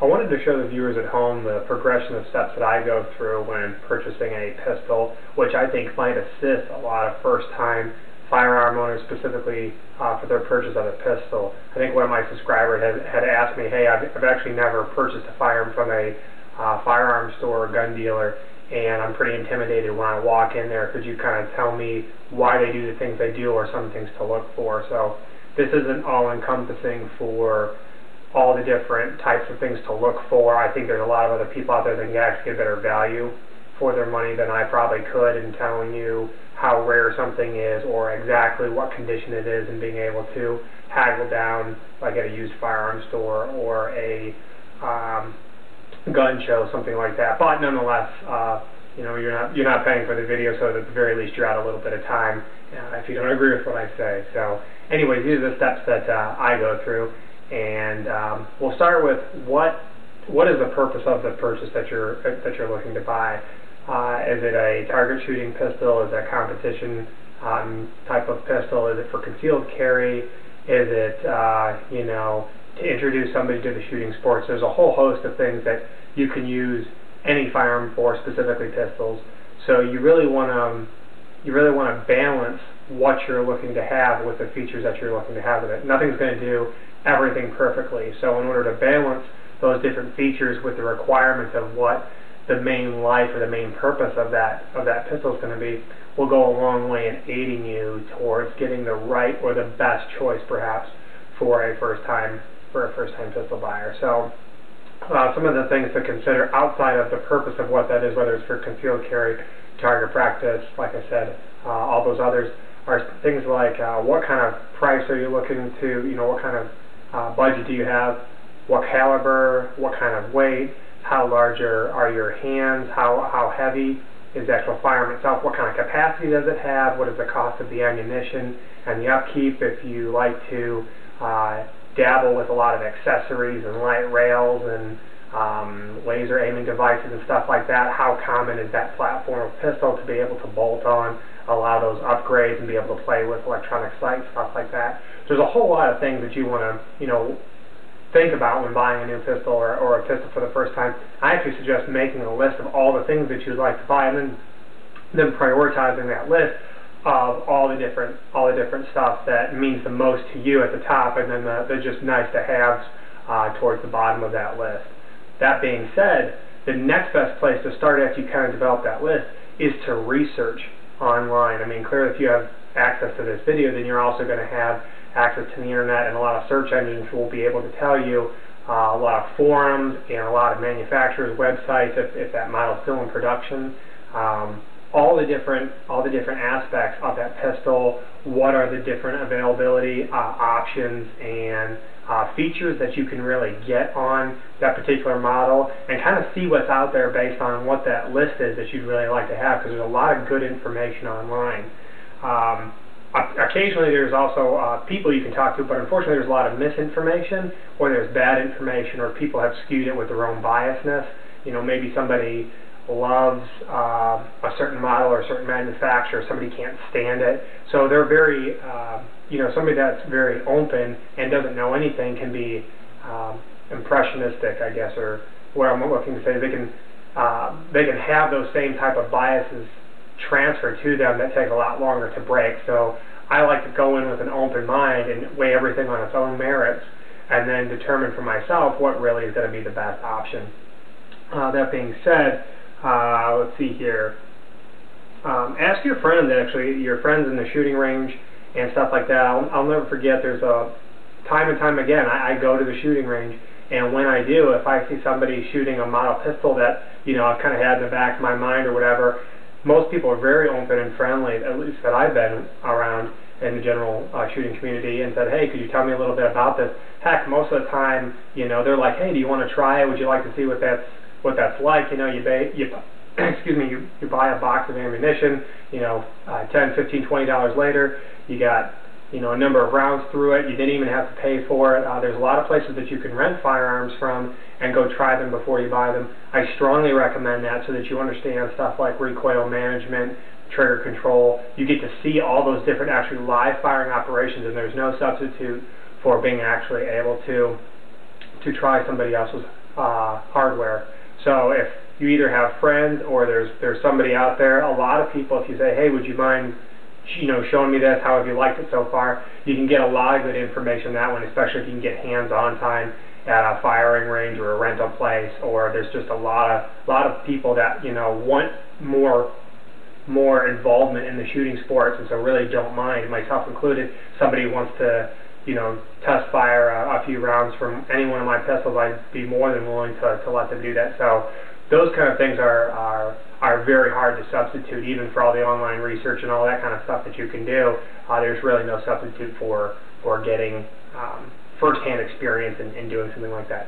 I wanted to show the viewers at home the progression of steps that I go through when purchasing a pistol, which I think might assist a lot of first-time firearm owners, specifically for their purchase of a pistol. I think one of my subscribers had asked me, hey, I've actually never purchased a firearm from a firearm store or gun dealer, and I'm pretty intimidated when I walk in there. Could you kind of tell me why they do the things they do or some things to look for? So this isn't all-encompassing for all the different types of things to look for. I think there's a lot of other people out there that can actually get better value for their money than I probably could in telling you how rare something is or exactly what condition it is and being able to haggle down like at a used firearm store or a gun show, something like that. But nonetheless, you know, you're not paying for the video, so at the very least you're out a little bit of time if you don't agree with what I say. So anyways, these are the steps that I go through. And we'll start with what is the purpose of the purchase that you're looking to buy. Is it a target shooting pistol? Is it a competition type of pistol? Is it for concealed carry? Is it you know, to introduce somebody to the shooting sports? There's a whole host of things that you can use any firearm for, specifically pistols. So you really want to balance what you're looking to have with the features that you're looking to have with it. Nothing's going to do everything perfectly. So in order to balance those different features with the requirements of what the main life or the main purpose of that pistol is going to be, will go a long way in aiding you towards getting the right or the best choice, perhaps, for a first-time pistol buyer. So some of the things to consider outside of the purpose of what that is, whether it's for concealed carry, target practice, like I said, all those others, are things like what kind of price are you looking to, you know, what kind of budget do you have, what caliber, what kind of weight, how large are your hands, how heavy is the actual firearm itself, what kind of capacity does it have, what is the cost of the ammunition and the upkeep. If you like to dabble with a lot of accessories and light rails and laser aiming devices and stuff like that, how common is that platform of pistol to be able to bolt on, allow those upgrades and be able to play with electronic sights, stuff like that. There's a whole lot of things that you want to, you know, think about when buying a new pistol or a pistol for the first time. I actually suggest making a list of all the things that you'd like to buy, and then prioritizing that list of all the different stuff that means the most to you at the top, and then the just nice to haves towards the bottom of that list. That being said, the next best place to start after you kind of develop that list is to research online. I mean, clearly if you have access to this video, then you're also going to have access to the internet, and a lot of search engines will be able to tell you a lot of forums and a lot of manufacturers' websites if that model is still in production. All the different aspects of that pistol, what are the different availability options and features that you can really get on that particular model, and kind of see what's out there based on what that list is that you'd really like to have, because there's a lot of good information online. Occasionally there's also people you can talk to, but unfortunately there's a lot of misinformation, or there's bad information, or people have skewed it with their own biasness. You know, maybe somebody loves a certain model or a certain manufacturer, somebody can't stand it. So they're very, you know, somebody that's very open and doesn't know anything can be impressionistic, I guess, or what I'm looking to say. They can have those same type of biases transfer to them that take a lot longer to break. So I like to go in with an open mind and weigh everything on its own merits, and then determine for myself what really is going to be the best option. That being said, let's see here. Ask your friends, actually, your friends in the shooting range and stuff like that. I'll never forget, there's time and time again, I go to the shooting range, and when I do, if I see somebody shooting a model pistol that, you know, I've kind of had in the back of my mind or whatever, most people are very open and friendly, at least that I've been around in the general shooting community, and said, hey, could you tell me a little bit about this? Heck, most of the time, you know, they're like, hey, do you want to try it? Would you like to see what that's like? You know, excuse me, you buy a box of ammunition, you know, $10, $15, $20 later, you got, you know, a number of rounds through it. You didn't even have to pay for it. There's a lot of places that you can rent firearms from and go try them before you buy them. I strongly recommend that, so that you understand stuff like recoil management, trigger control. You get to see all those different actually live firing operations, and there's no substitute for being actually able to try somebody else's hardware. So if you either have friends or there's somebody out there, a lot of people, if you say, hey, would you mind showing me this, how have you liked it so far, you can get a lot of good information that one, especially if you can get hands-on time at a firing range or a rental place, or there's just a lot of people that want more involvement in the shooting sports, and so really don't mind, myself included. Somebody wants to test fire a few rounds from any one of my pistols, I'd be more than willing to let them do that. So those kind of things are very hard to substitute, even for all the online research and all that kind of stuff that you can do. There's really no substitute for getting first-hand experience in doing something like that.